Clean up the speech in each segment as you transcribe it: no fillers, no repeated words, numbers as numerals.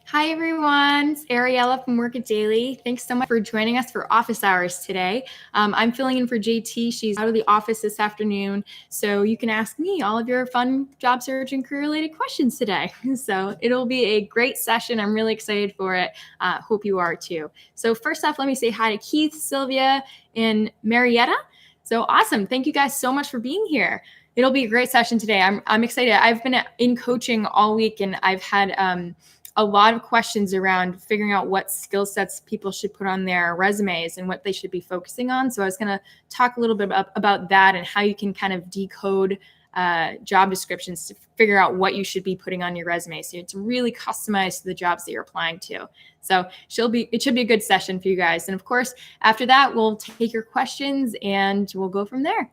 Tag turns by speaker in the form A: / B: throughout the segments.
A: Hi, everyone. It's Ariella from Work It Daily. Thanks so much for joining us for office hours today. I'm filling in for JT. She's out of the office this afternoon, so you can ask me all of your fun job search and career-related questions today. So it'll be a great session. I'm really excited for it. Hope you are too. So first off, let me say hi to Keith, Sylvia, and Marietta. So awesome. Thank you guys so much for being here. It'll be a great session today. I'm excited. I've been in coaching all week, and I've had a lot of questions around figuring out what skill sets people should put on their resumes and what they should be focusing on. So I was going to talk a little bit about that and how you can kind of decode job descriptions to figure out what you should be putting on your resume. So it's really customized to the jobs that you're applying to. So it should be a good session for you guys. And of course, after that, we'll take your questions and we'll go from there.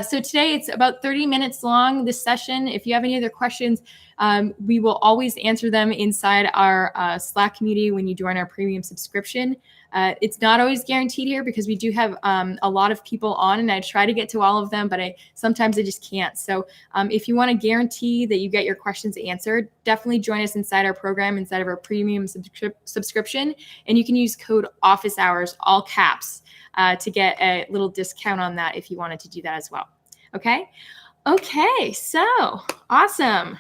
A: So today it's about 30 minutes long, this session. If you have any other questions, we will always answer them inside our Slack community when you join our premium subscription. It's not always guaranteed here because we do have a lot of people on, and I try to get to all of them, but sometimes I just can't. So if you want to guarantee that you get your questions answered, definitely join us inside our program, inside of our premium subscription, and you can use code OFFICEHOURS, all caps, to get a little discount on that if you wanted to do that as well. Okay, so awesome.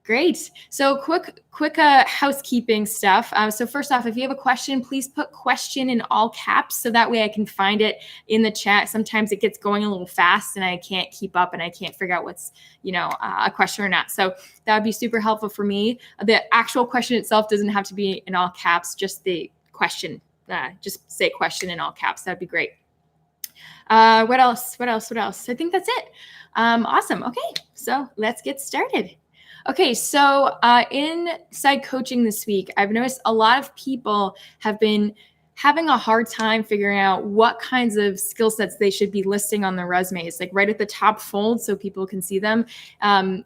A: Great. So quick housekeeping stuff. So first off, if you have a question, please put question in all caps so that way I can find it in the chat. Sometimes it gets going a little fast and I can't keep up and I can't figure out what's, a question or not. So that would be super helpful for me. The actual question itself doesn't have to be in all caps, just the question. Just say question in all caps. That'd be great. What else? I think that's it. Awesome. Okay, so let's get started. Okay, so inside coaching this week, I've noticed a lot of people have been having a hard time figuring out what kinds of skill sets they should be listing on their resumes, like right at the top fold so people can see them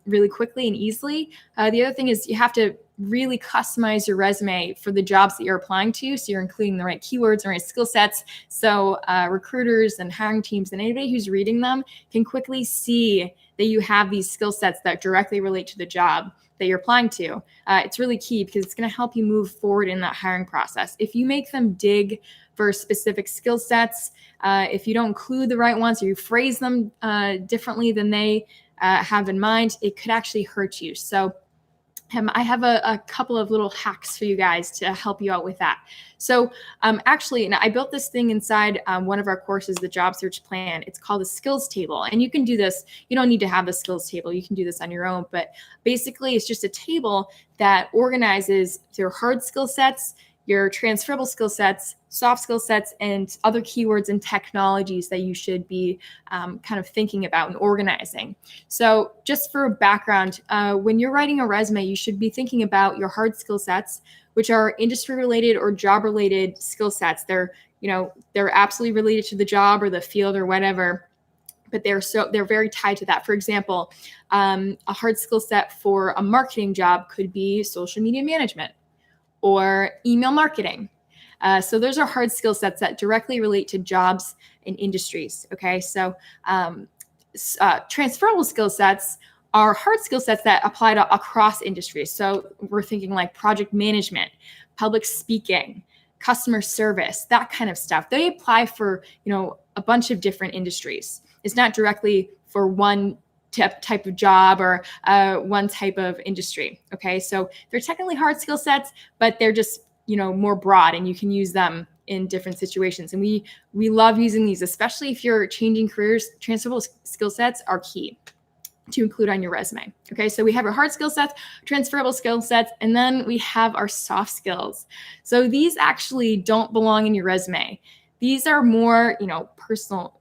A: really quickly and easily. The other thing is you have to really customize your resume for the jobs that you're applying to. So you're including the right keywords and right skill sets. So recruiters and hiring teams and anybody who's reading them can quickly see that you have these skill sets that directly relate to the job that you're applying to. It's really key because it's going to help you move forward in that hiring process. If you make them dig for specific skill sets, if you don't include the right ones or you phrase them differently than they have in mind, it could actually hurt you. So I have a couple of little hacks for you guys to help you out with that. So actually, and I built this thing inside one of our courses, the Job Search Plan. It's called the Skills Table. And you can do this. You don't need to have the Skills Table. You can do this on your own. But basically, it's just a table that organizes your hard skill sets, your transferable skill sets, soft skill sets, and other keywords and technologies that you should be kind of thinking about and organizing. So just for background, when you're writing a resume, you should be thinking about your hard skill sets, which are industry related or job related skill sets. They're absolutely related to the job or the field or whatever, but they're very tied to that. For example, a hard skill set for a marketing job could be social media management or email marketing. So those are hard skill sets that directly relate to jobs and industries. Okay, so transferable skill sets are hard skill sets that apply to across industries. So we're thinking like project management, public speaking, customer service, that kind of stuff. They apply for a bunch of different industries. It's not directly for one type of job or one type of industry. Okay, so they're technically hard skill sets, but they're just more broad, and you can use them in different situations. And we love using these, especially if you're changing careers. Transferable skill sets are key to include on your resume. Okay, so we have our hard skill sets, transferable skill sets, and then we have our soft skills. So these actually don't belong in your resume. These are more, personal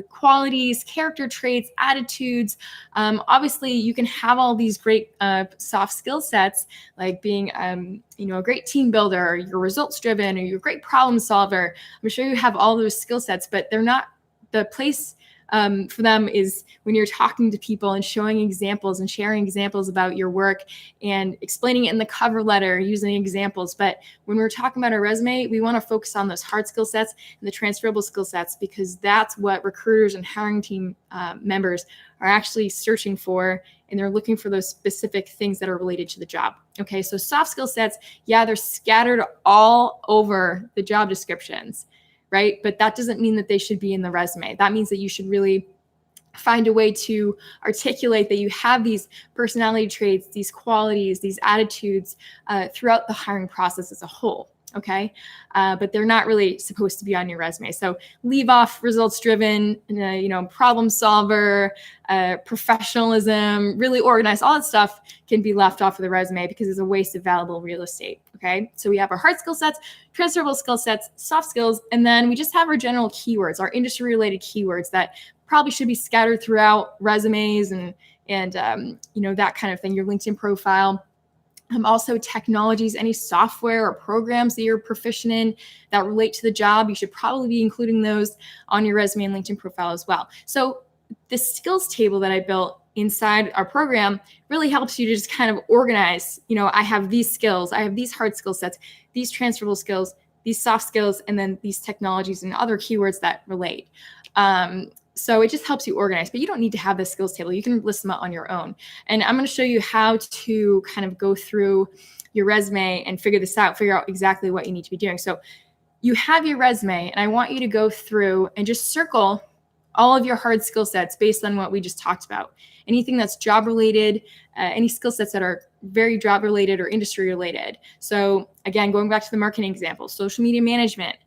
A: qualities, character traits, attitudes. Obviously, you can have all these great soft skill sets, like being, a great team builder, you're results driven, or you're a great problem solver. I'm sure you have all those skill sets, but they're not the place for them is when you're talking to people and showing examples and sharing examples about your work and explaining it in the cover letter using examples. But when we're talking about our resume, we want to focus on those hard skill sets and the transferable skill sets, because that's what recruiters and hiring team members are actually searching for and they're looking for those specific things that are related to the job. Okay, so soft skill sets, yeah, they're scattered all over the job descriptions, right? But that doesn't mean that they should be in the resume. That means that you should really find a way to articulate that you have these personality traits, these qualities, these attitudes throughout the hiring process as a whole. Okay, but they're not really supposed to be on your resume. So leave off results driven, problem solver, professionalism, really organized. All that stuff can be left off of the resume because it's a waste of valuable real estate. Okay, so we have our hard skill sets, transferable skill sets, soft skills, and then we just have our general keywords, our industry related keywords that probably should be scattered throughout resumes and that kind of thing. Your LinkedIn profile. Also technologies, any software or programs that you're proficient in that relate to the job, you should probably be including those on your resume and LinkedIn profile as well. So the skills table that I built inside our program really helps you to just kind of organize, I have these skills, I have these hard skill sets, these transferable skills, these soft skills, and then these technologies and other keywords that relate. So it just helps you organize, but you don't need to have this skills table. You can list them out on your own. And I'm going to show you how to kind of go through your resume and figure this out, figure out exactly what you need to be doing. So you have your resume, and I want you to go through and just circle all of your hard skill sets based on what we just talked about. Anything that's job related, any skill sets that are very job related or industry related. So again, going back to the marketing example, social media management,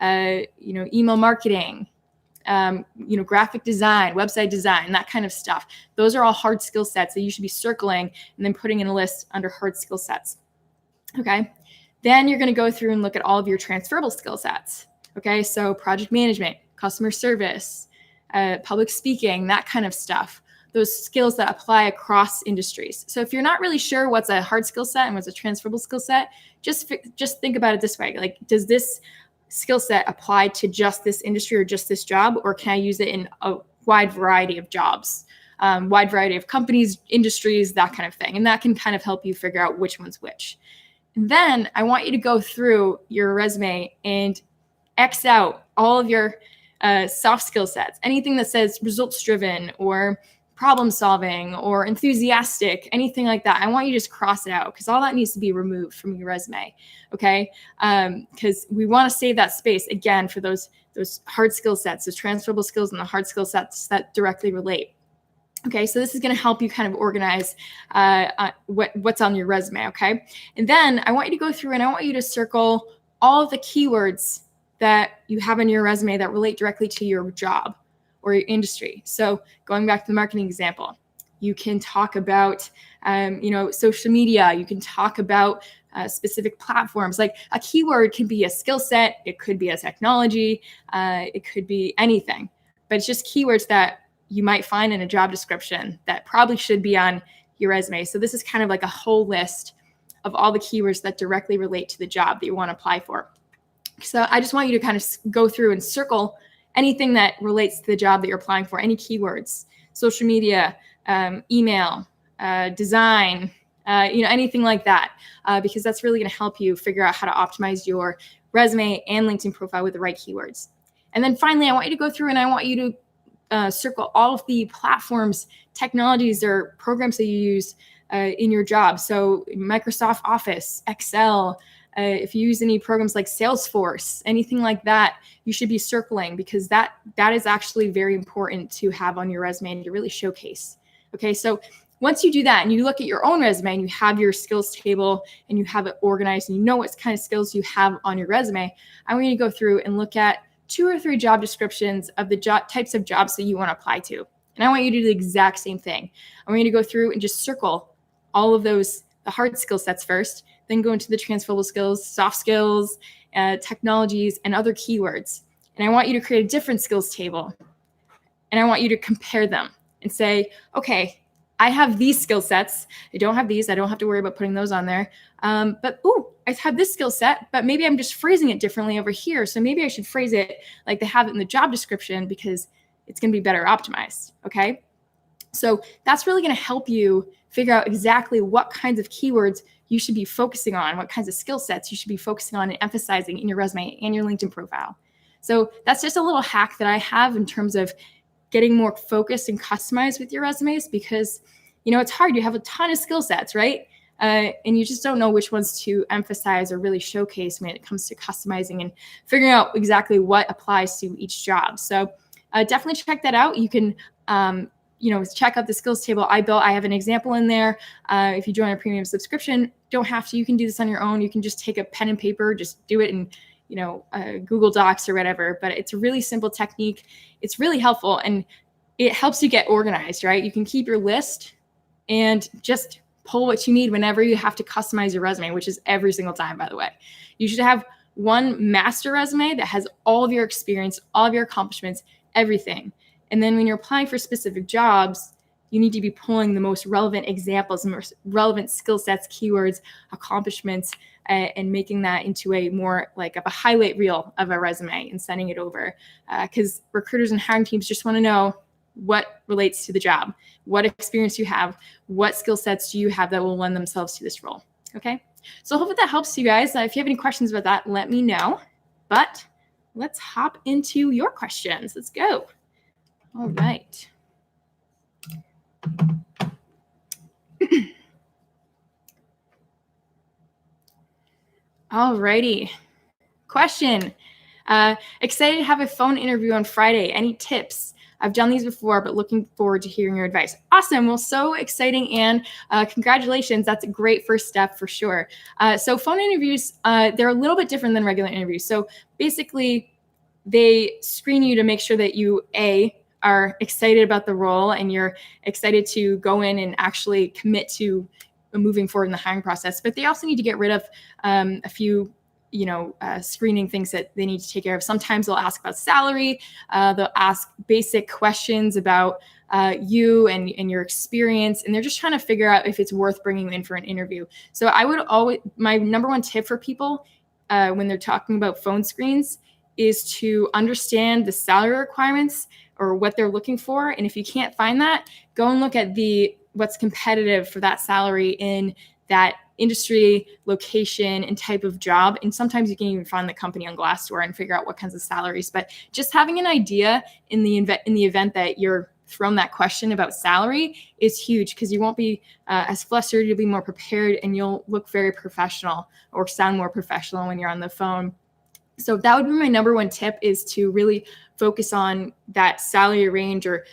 A: email marketing, graphic design, website design, that kind of stuff. Those are all hard skill sets that you should be circling and then putting in a list under hard skill sets. Okay. Then you're going to go through and look at all of your transferable skill sets. Okay. So project management, customer service, public speaking, that kind of stuff. Those skills that apply across industries. So if you're not really sure what's a hard skill set and what's a transferable skill set, just think about it this way. Like, does this skill set apply to just this industry or just this job, or can I use it in a wide variety of jobs, wide variety of companies, industries, that kind of thing? And that can kind of help you figure out which one's which. And then I want you to go through your resume and X out all of your soft skill sets, anything that says results driven or problem solving or enthusiastic, anything like that. I want you to just cross it out because all that needs to be removed from your resume. Okay. Because we want to save that space again for those hard skill sets, those transferable skills and the hard skill sets that directly relate. Okay. So this is going to help you kind of organize what's on your resume. Okay. And then I want you to go through and I want you to circle all of the keywords that you have in your resume that relate directly to your job or your industry. So going back to the marketing example, you can talk about, social media. You can talk about specific platforms. Like a keyword can be a skill set. It could be a technology. It could be anything. But it's just keywords that you might find in a job description that probably should be on your resume. So this is kind of like a whole list of all the keywords that directly relate to the job that you want to apply for. So I just want you to kind of go through and circle anything that relates to the job that you're applying for, any keywords, social media, email, design, anything like that, because that's really going to help you figure out how to optimize your resume and LinkedIn profile with the right keywords. And then finally, I want you to go through and I want you to circle all of the platforms, technologies, or programs that you use in your job. So Microsoft Office, Excel, if you use any programs like Salesforce, anything like that, you should be circling because that is actually very important to have on your resume and to really showcase. Okay, so once you do that and you look at your own resume and you have your skills table and you have it organized and you know what kind of skills you have on your resume, I want you to go through and look at 2 or 3 job descriptions of the types of jobs that you want to apply to. And I want you to do the exact same thing. I want you to go through and just circle all of those, the hard skill sets first, then go into the transferable skills, soft skills, technologies, and other keywords. And I want you to create a different skills table. And I want you to compare them and say, okay, I have these skill sets. I don't have these. I don't have to worry about putting those on there. But I have this skill set, but maybe I'm just phrasing it differently over here. So maybe I should phrase it like they have it in the job description because it's going to be better optimized. Okay. So that's really going to help you figure out exactly what kinds of keywords you should be focusing on, what kinds of skill sets you should be focusing on and emphasizing in your resume and your LinkedIn profile. So that's just a little hack that I have in terms of getting more focused and customized with your resumes because, it's hard. You have a ton of skill sets, right? And you just don't know which ones to emphasize or really showcase when it comes to customizing and figuring out exactly what applies to each job. So definitely check that out. You can, check out the skills table I built. I have an example in there. If you join a premium subscription, don't have to. You can do this on your own. You can just take a pen and paper, just do it in, Google Docs or whatever. But it's a really simple technique. It's really helpful, and it helps you get organized, right? You can keep your list and just pull what you need whenever you have to customize your resume, which is every single time, by the way. You should have one master resume that has all of your experience, all of your accomplishments, everything. And then when you're applying for specific jobs, you need to be pulling the most relevant examples, the most relevant skill sets, keywords, accomplishments, and making that into a more like of a highlight reel of a resume and sending it over. Because recruiters and hiring teams just want to know what relates to the job, what experience you have, what skill sets do you have that will lend themselves to this role. Okay. So hopefully that helps you guys. If you have any questions about that, let me know. But let's hop into your questions. Let's go. All right. All righty. Question. Excited to have a phone interview on Friday. Any tips? I've done these before, but looking forward to hearing your advice. Awesome. Well, so exciting. And congratulations. That's a great first step for sure. So phone interviews, they're a little bit different than regular interviews. So basically, they screen you to make sure that you, are excited about the role and you're excited to go in and actually commit to moving forward in the hiring process. But they also need to get rid of a few screening things that they need to take care of. Sometimes they'll ask about salary. They'll ask basic questions about you and your experience. And they're just trying to figure out if it's worth bringing you in for an interview. So my number one tip for people when they're talking about phone screens is to understand the salary requirements or what they're looking for. And if you can't find that, go and look at what's competitive for that salary in that industry, location, and type of job. And sometimes you can even find the company on Glassdoor and figure out what kinds of salaries. But just having an idea in the event that you're thrown that question about salary is huge, because you won't be as flustered, you'll be more prepared, and you'll look very professional or sound more professional when you're on the phone. So that would be my number one tip, is to really focus on that salary range, or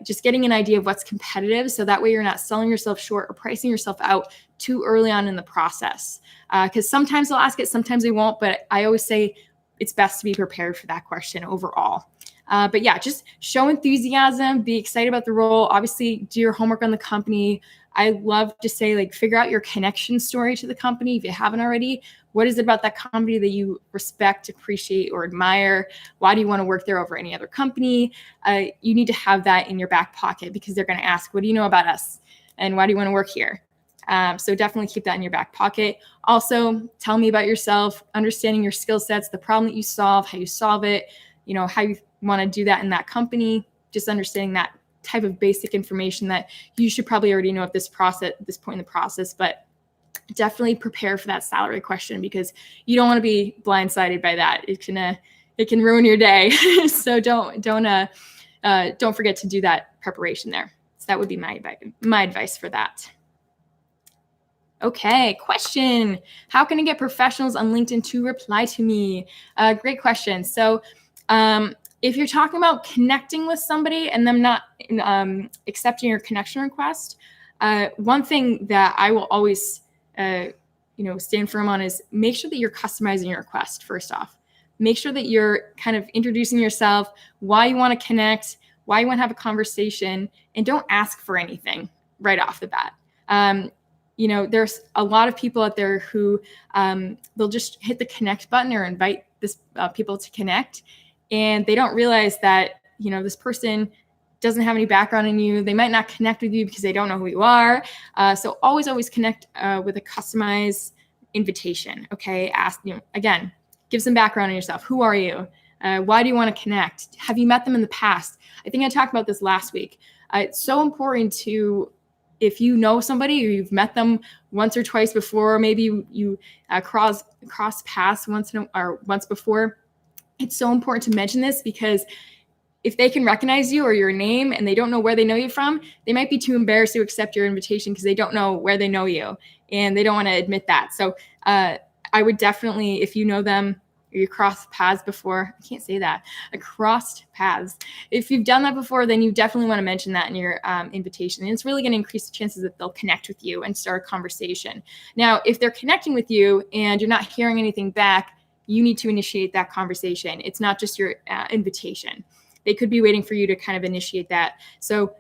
A: just getting an idea of what's competitive. So that way you're not selling yourself short or pricing yourself out too early on in the process. Because sometimes they'll ask it, sometimes they won't. But I always say it's best to be prepared for that question overall. But yeah, just show enthusiasm, be excited about the role. Obviously, do your homework on the company. I love to say, figure out your connection story to the company if you haven't already. What is it about that company that you respect, appreciate, or admire? Why do you want to work there over any other company? You need to have that in your back pocket, because they're going to ask, what do you know about us? And why do you want to work here? So definitely keep that in your back pocket. Also, tell me about yourself, understanding your skill sets, the problem that you solve, how you solve it, how you want to do that in that company, just understanding that type of basic information that you should probably already know at this point in the process. But definitely prepare for that salary question, because you don't want to be blindsided by that. It can ruin your day. So don't forget to do that preparation there. So that would be my advice for that. Okay, question. How can I get professionals on LinkedIn to reply to me? Great question. So if you're talking about connecting with somebody and them not accepting your connection request, one thing that I will always stand firm on is make sure that you're customizing your request. First off, make sure that you're kind of introducing yourself, why you want to connect, why you want to have a conversation, and don't ask for anything right off the bat. There's a lot of people out there who they'll just hit the connect button or invite people to connect, and they don't realize that this person doesn't have any background in you. They might not connect with you because they don't know who you are. So always connect with a customized invitation. Okay. Ask, again, give some background on yourself. Who are you? Why do you want to connect? Have you met them in the past? I think I talked about this last week. It's so important to, if you know somebody or you've met them once or twice before, maybe you cross paths once before, it's so important to mention this, because if they can recognize you or your name and they don't know where they know you from, they might be too embarrassed to accept your invitation because they don't know where they know you and they don't want to admit that. So I would definitely, if you know them or you crossed paths before, I can't say that, crossed paths. If you've done that before, then you definitely want to mention that in your invitation. And it's really going to increase the chances that they'll connect with you and start a conversation. Now, if they're connecting with you and you're not hearing anything back, you need to initiate that conversation. It's not just your invitation. They could be waiting for you to kind of initiate that. So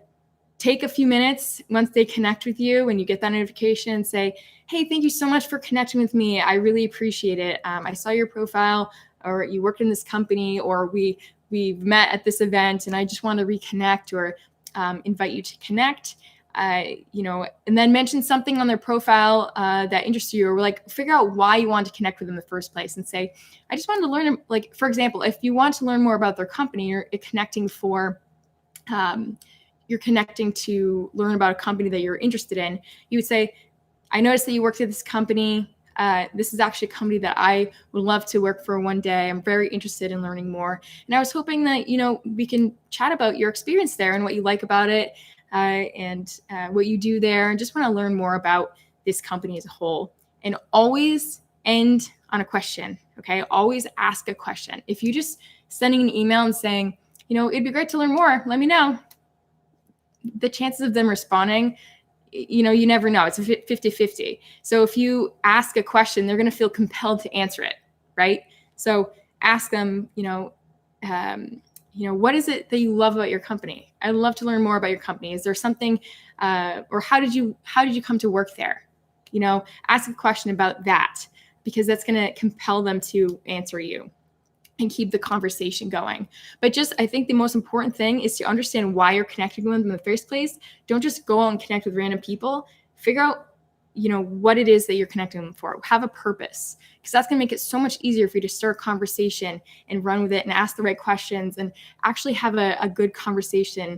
A: take a few minutes once they connect with you and you get that notification and say, hey, thank you so much for connecting with me. I really appreciate it. I saw your profile, or you worked in this company, or we've met at this event and I just want to reconnect, or invite you to connect. And then mention something on their profile that interests you, or like figure out why you want to connect with them in the first place and say, I just wanted to learn, like, for example, if you want to learn more about their company, you're connecting to learn about a company that you're interested in. You would say, I noticed that you worked at this company. This is actually a company that I would love to work for one day. I'm very interested in learning more. And I was hoping that, we can chat about your experience there and what you like about it. And what you do there, and just want to learn more about this company as a whole. And always end on a question, okay? Always ask a question. If you just sending an email and saying, it'd be great to learn more, let me know, the chances of them responding, you never know. It's a 50-50. So if you ask a question, they're going to feel compelled to answer it, right? So ask them, what is it that you love about your company? I'd love to learn more about your company. Is there something, or how did you come to work there? Ask a question about that, because that's going to compel them to answer you and keep the conversation going. But I think the most important thing is to understand why you're connecting with them in the first place. Don't just go out and connect with random people. Figure out, what it is that you're connecting them for. Have a purpose, because that's going to make it so much easier for you to start a conversation and run with it and ask the right questions and actually have a good conversation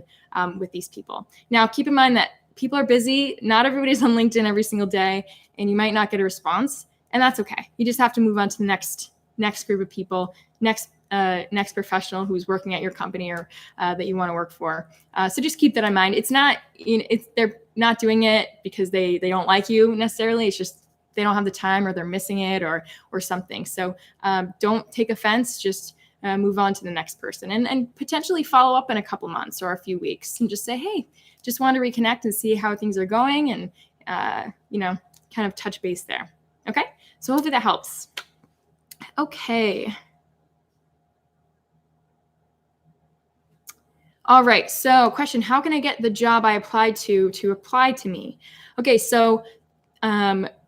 A: with these people. Now, keep in mind that people are busy. Not everybody's on LinkedIn every single day, and you might not get a response, and that's okay. You just have to move on to the next group of people, next professional who's working at your company or that you want to work for. So just keep that in mind. It's not, they're not doing it because they don't like you necessarily. It's just they don't have the time, or they're missing it, or something. So don't take offense. Just move on to the next person, and potentially follow up in a couple months or a few weeks and just say, hey, just want to reconnect and see how things are going, and kind of touch base there. Okay, so hopefully that helps. Okay. All right. So question, how can I get the job I applied to apply to me? Okay. So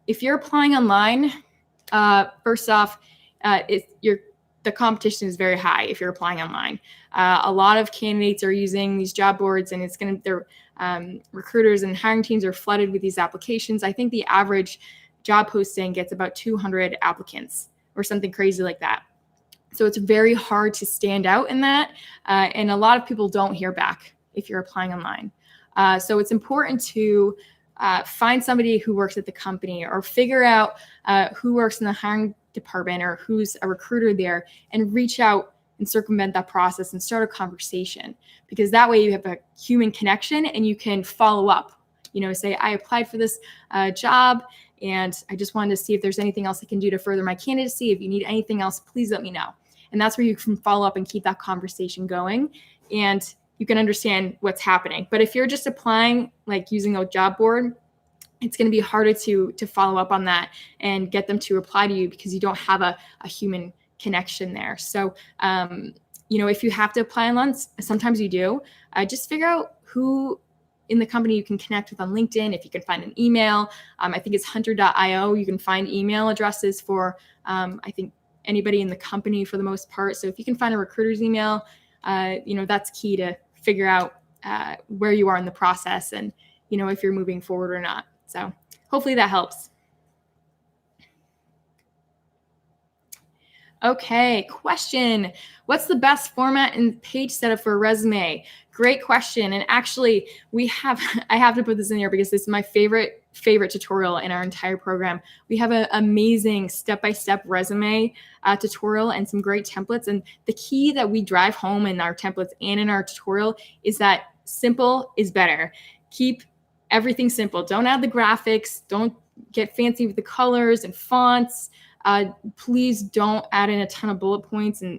A: if you're applying online, first off, the competition is very high if you're applying online. A lot of candidates are using these job boards, and their recruiters and hiring teams are flooded with these applications. I think the average job posting gets about 200 applicants or something crazy like that. So it's very hard to stand out in that. And a lot of people don't hear back if you're applying online. So it's important to find somebody who works at the company, or figure out who works in the hiring department, or who's a recruiter there, and reach out and circumvent that process and start a conversation, because that way you have a human connection and you can follow up, say, I applied for this job, and I just wanted to see if there's anything else I can do to further my candidacy. If you need anything else, please let me know. And that's where you can follow up and keep that conversation going, and you can understand what's happening. But if you're just applying, like using a job board, it's going to be harder to follow up on that and get them to reply to you, because you don't have a human connection there. So, if you have to apply online, sometimes you do, just figure out who in the company you can connect with on LinkedIn. If you can find an email, I think it's hunter.io. You can find email addresses for, I think, anybody in the company for the most part. So if you can find a recruiter's email, that's key to figure out where you are in the process, and, if you're moving forward or not. So hopefully that helps. Okay, question. What's the best format and page setup for a resume? Great question. And actually, I have to put this in here because this is my favorite favorite tutorial in our entire program. We have an amazing step-by-step resume tutorial and some great templates. And the key that we drive home in our templates and in our tutorial is that simple is better. Keep everything simple. Don't add the graphics. Don't get fancy with the colors and fonts. Please don't add in a ton of bullet points and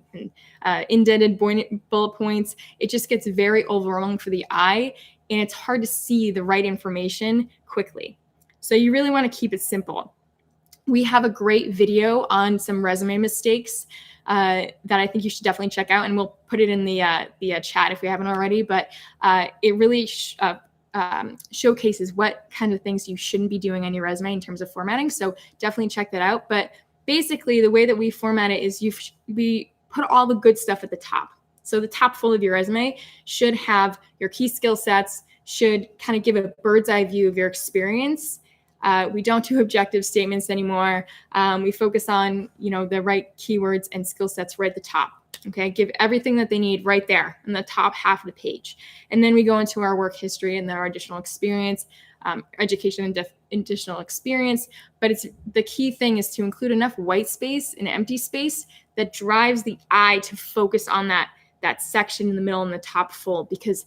A: indented bullet points. It just gets very overwhelming for the eye, and it's hard to see the right information quickly. So you really want to keep it simple. We have a great video on some resume mistakes that I think you should definitely check out, and we'll put it in the chat if we haven't already. But it really showcases what kind of things you shouldn't be doing on your resume in terms of formatting. So definitely check that out. But basically, the way that we format it is we put all the good stuff at the top. So the top full of your resume should have your key skill sets, should kind of give a bird's eye view of your experience. We don't do objective statements anymore. We focus on, the right keywords and skill sets right at the top. Okay, give everything that they need right there in the top half of the page. And then we go into our work history and then our additional experience, education and additional experience. But the key thing is to include enough white space and empty space that drives the eye to focus on that section in the middle and the top full, because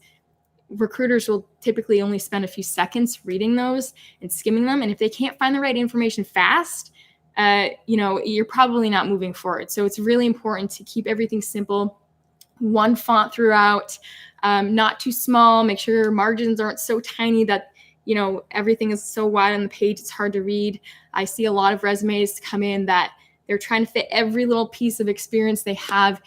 A: recruiters will typically only spend a few seconds reading those and skimming them. And if they can't find the right information fast, you're probably not moving forward. So it's really important to keep everything simple, one font throughout, not too small. Make sure your margins aren't so tiny that, everything is so wide on the page it's hard to read. I see a lot of resumes come in that they're trying to fit every little piece of experience they have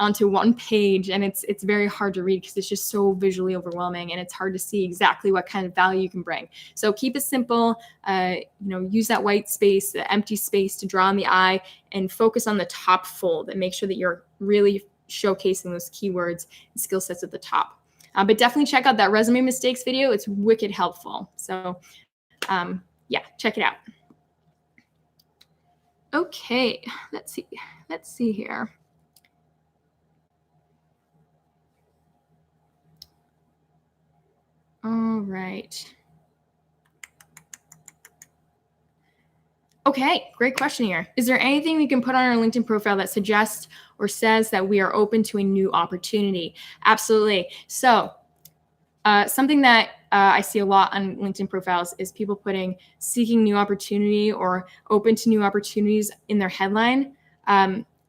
A: onto one page, and it's very hard to read because it's just so visually overwhelming, and it's hard to see exactly what kind of value you can bring. So keep it simple. Use that white space, the empty space to draw on the eye, and focus on the top fold and make sure that you're really showcasing those keywords and skill sets at the top. But definitely check out that resume mistakes video. It's wicked helpful. So check it out. Okay, let's see here. All right. Okay, great question here. Is there anything we can put on our LinkedIn profile that suggests or says that we are open to a new opportunity? Absolutely. So something that I see a lot on LinkedIn profiles is people putting seeking new opportunity or open to new opportunities in their headline.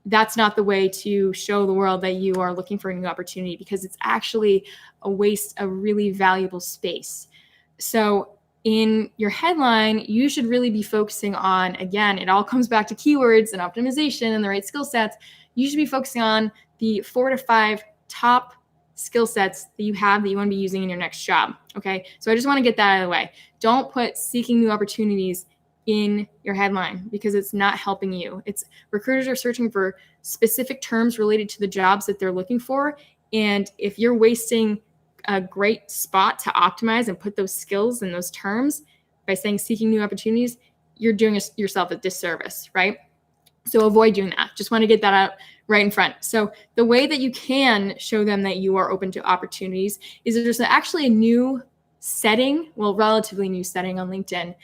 A: That's not the way to show the world that you are looking for a new opportunity, because it's actually a waste of really valuable space. So in your headline, you should really be focusing on, again, it all comes back to keywords and optimization and the right skill sets. You should be focusing on the 4 to 5 top skill sets that you have that you want to be using in your next job. Okay, so I just want to get that out of the way. Don't put seeking new opportunities in your headline, because it's not helping you. Recruiters are searching for specific terms related to the jobs that they're looking for. And if you're wasting a great spot to optimize and put those skills and those terms by saying seeking new opportunities, you're doing yourself a disservice, right? So avoid doing that. Just want to get that out right in front. So the way that you can show them that you are open to opportunities is there's actually a new setting, relatively new setting on LinkedIn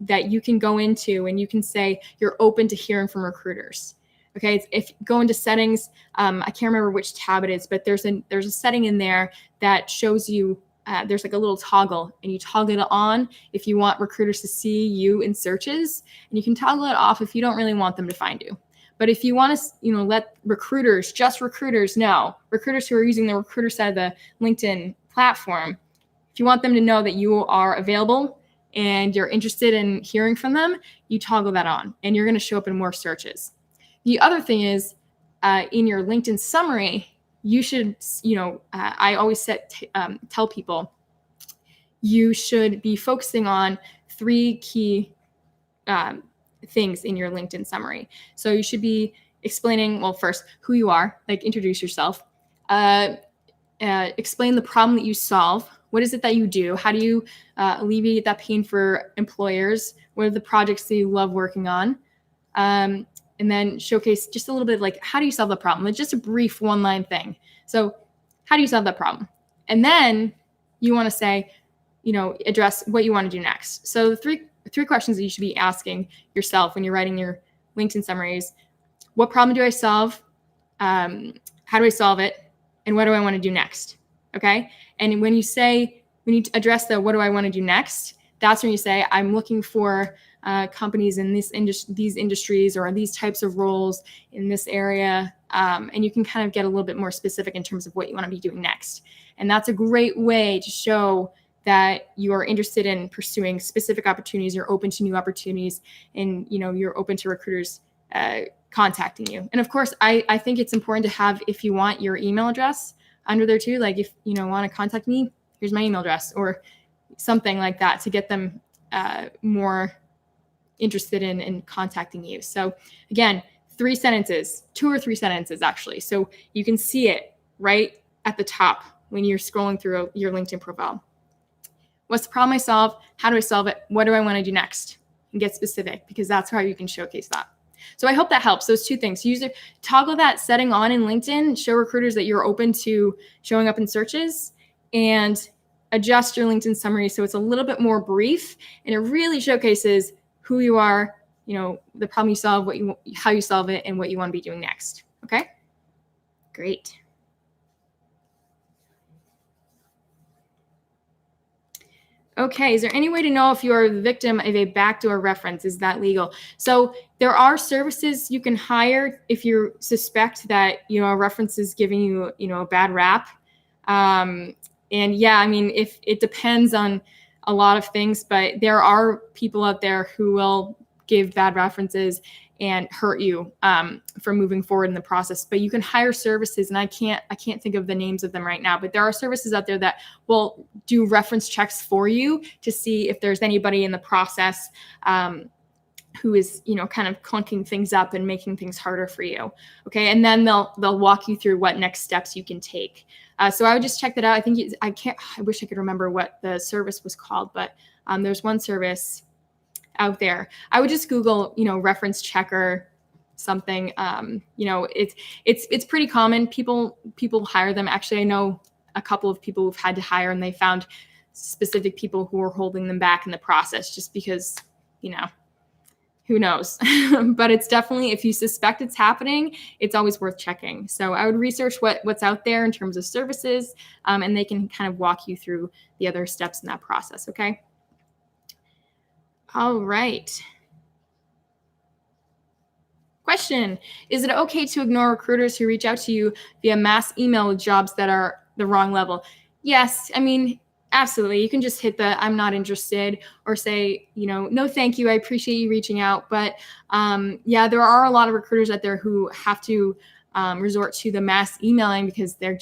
A: that you can go into, and you can say you're open to hearing from recruiters. Okay, if you go into settings, I can't remember which tab it is, but there's a setting in there that shows you there's like a little toggle, and you toggle it on if you want recruiters to see you in searches, and you can toggle it off if you don't really want them to find you. But if you want to, let recruiters know, recruiters who are using the recruiter side of the LinkedIn platform, if you want them to know that you are available and you're interested in hearing from them, you toggle that on, and you're going to show up in more searches. The other thing is in your LinkedIn summary, you should, I always tell people you should be focusing on 3 key things in your LinkedIn summary. So you should be explaining, first, who you are, like introduce yourself, explain the problem that you solve. What is it that you do? How do you alleviate that pain for employers? What are the projects that you love working on? And then showcase just a little bit like, how do you solve the problem? It's just a brief 1-line thing. So how do you solve that problem? And then you want to say, address what you want to do next. So the three questions that you should be asking yourself when you're writing your LinkedIn summaries: what problem do I solve? How do I solve it? And what do I want to do next? Okay. And when you address the what do I want to do next, that's when you say, I'm looking for companies in these industries or these types of roles in this area. And you can kind of get a little bit more specific in terms of what you want to be doing next. And that's a great way to show that you are interested in pursuing specific opportunities, you're open to new opportunities, and you're open to recruiters contacting you. And of course, I think it's important to have, if you want, your email address under there too. Like if want to contact me, here's my email address or something like that to get them more interested in contacting you. So again, 3 sentences, 2 or 3 sentences actually. So you can see it right at the top when you're scrolling through your LinkedIn profile. What's the problem I solve? How do I solve it? What do I want to do next? And get specific, because that's how you can showcase that. So I hope that helps. Those 2 things. Toggle that setting on in LinkedIn, show recruiters that you're open to showing up in searches, and adjust your LinkedIn summary so it's a little bit more brief and it really showcases who you are, the problem you solve, how you solve it, and what you want to be doing next. Okay? Great. Okay, is there any way to know if you are the victim of a backdoor reference? Is that legal? So there are services you can hire if you suspect that, a reference is giving you, a bad rap. And yeah, I mean, if it depends on a lot of things, but there are people out there who will give bad references and hurt you for moving forward in the process. But you can hire services, and I can't think of the names of them right now, but there are services out there that will do reference checks for you to see if there's anybody in the process who is, kind of clunking things up and making things harder for you. Okay. And then they'll walk you through what next steps you can take. So I would just check that out. I wish I could remember what the service was called, but there's one service out there. I would just Google, reference checker something. It's pretty common. People hire them. Actually, I know a couple of people who've had to hire, and they found specific people who were holding them back in the process just because, who knows? But it's definitely, if you suspect it's happening, it's always worth checking. So I would research what's out there in terms of services, and they can kind of walk you through the other steps in that process. Okay. All right. Question: is it okay to ignore recruiters who reach out to you via mass email with jobs that are the wrong level? Yes. I mean, absolutely. You can just hit the I'm not interested, or say, no, thank you. I appreciate you reaching out. But yeah, there are a lot of recruiters out there who have to resort to the mass emailing because they're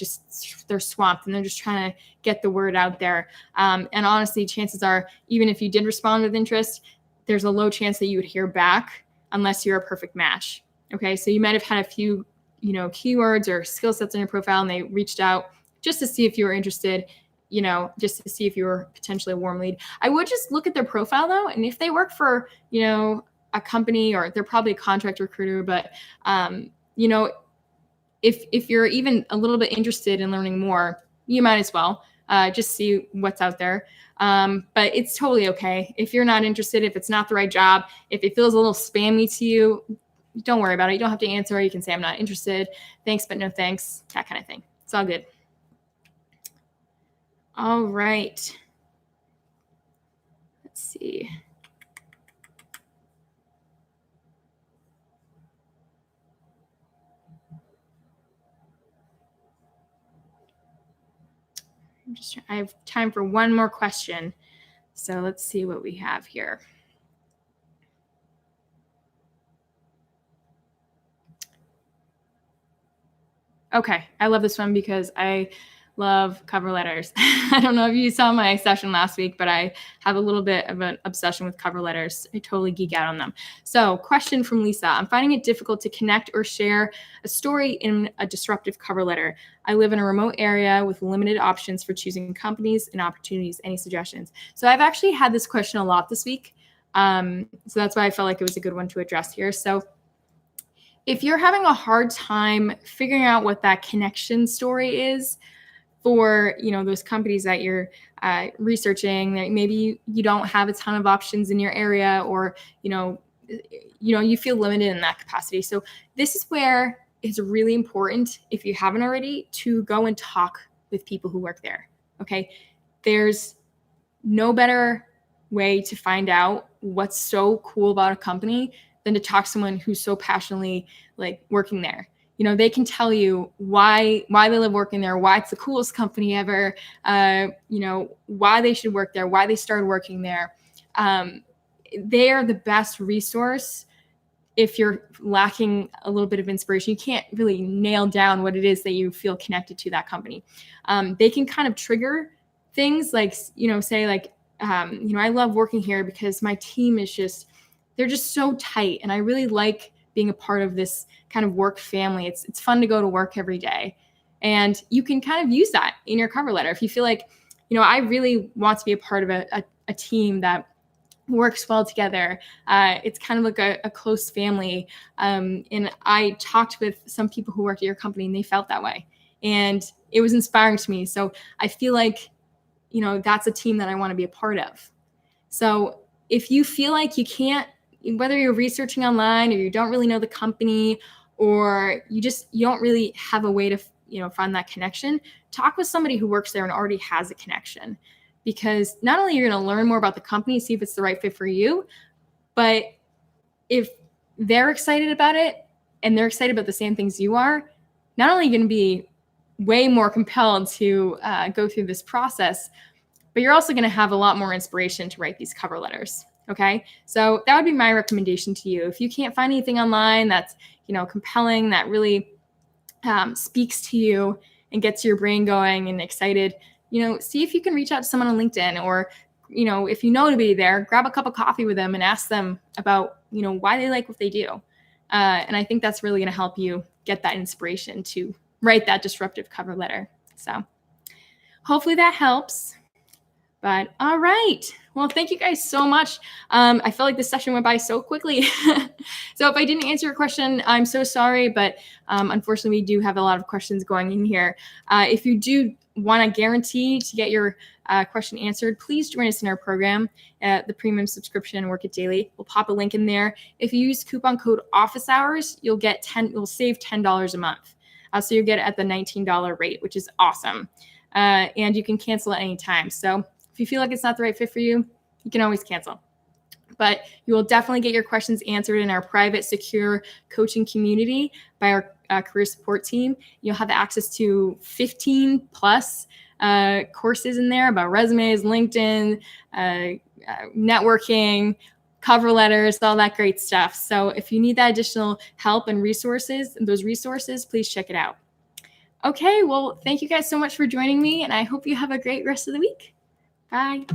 A: swamped and they're just trying to get the word out there. And honestly, chances are, even if you did respond with interest, there's a low chance that you would hear back unless you're a perfect match. Okay. So you might have had a few, keywords or skill sets on your profile, and they reached out just to see if you were interested, just to see if you were potentially a warm lead. I would just look at their profile though. And if they work for, a company, or they're probably a contract recruiter, but, if you're even a little bit interested in learning more, you might as well just see what's out there. But it's totally okay. If you're not interested, if it's not the right job, if it feels a little spammy to you, don't worry about it. You don't have to answer. You can say, I'm not interested. Thanks, but no thanks. That kind of thing. It's all good. All right. Let's see. I have time for one more question. So let's see what we have here. Okay, I love this one because I love cover letters. I don't know if you saw my session last week, but I have a little bit of an obsession with cover letters. I totally geek out on them. So, question from Lisa: I'm finding it difficult to connect or share a story in a disruptive cover letter. I live in a remote area with limited options for choosing companies and opportunities. Any suggestions? So I've actually had this question a lot this week. So that's why I felt like it was a good one to address here. So if you're having a hard time figuring out what that connection story is for, those companies that you're researching. Maybe you don't have a ton of options in your area, or you feel limited in that capacity. So this is where it's really important, if you haven't already, to go and talk with people who work there. Okay, there's no better way to find out what's so cool about a company than to talk to someone who's so passionately like working there. They can tell you why they love working there, why it's the coolest company ever, why they should work there, why they started working there. They are the best resource if you're lacking a little bit of inspiration. You can't really nail down what it is that you feel connected to that company. They can kind of trigger things like, say like, I love working here because my team is they're just so tight. And I really like being a part of this kind of work family. It's fun to go to work every day. And you can kind of use that in your cover letter. If you feel like, I really want to be a part of a team that works well together. It's kind of like a close family. And I talked with some people who worked at your company and they felt that way. And it was inspiring to me. So I feel like, that's a team that I want to be a part of. So if you feel like you can't, whether you're researching online or you don't really know the company, or you don't really have a way to, find that connection, talk with somebody who works there and already has a connection. Because not only you're going to learn more about the company, see if it's the right fit for you, but if they're excited about it and they're excited about the same things you are, not only are you going to be way more compelled to go through this process, but you're also going to have a lot more inspiration to write these cover letters. Okay, so that would be my recommendation to you. If you can't find anything online that's compelling, that really speaks to you and gets your brain going and excited, see if you can reach out to someone on LinkedIn, or if you know anybody there, grab a cup of coffee with them and ask them about why they like what they do. And I think that's really going to help you get that inspiration to write that disruptive cover letter. So hopefully that helps. But all right. Well, thank you guys so much. I felt like this session went by so quickly. So if I didn't answer your question, I'm so sorry. But unfortunately, we do have a lot of questions going in here. If you do want to guarantee to get your question answered, please join us in our program at the premium subscription, Work It Daily. We'll pop a link in there. If you use coupon code OFFICEHOURS, you'll save $10 a month. So you'll get it at the $19 rate, which is awesome. And you can cancel at any time. So if you feel like it's not the right fit for you, you can always cancel. But you will definitely get your questions answered in our private, secure coaching community by our career support team. You'll have access to 15 plus courses in there about resumes, LinkedIn, networking, cover letters, all that great stuff. So if you need that additional help and those resources, please check it out. Okay, well, thank you guys so much for joining me, and I hope you have a great rest of the week. Bye.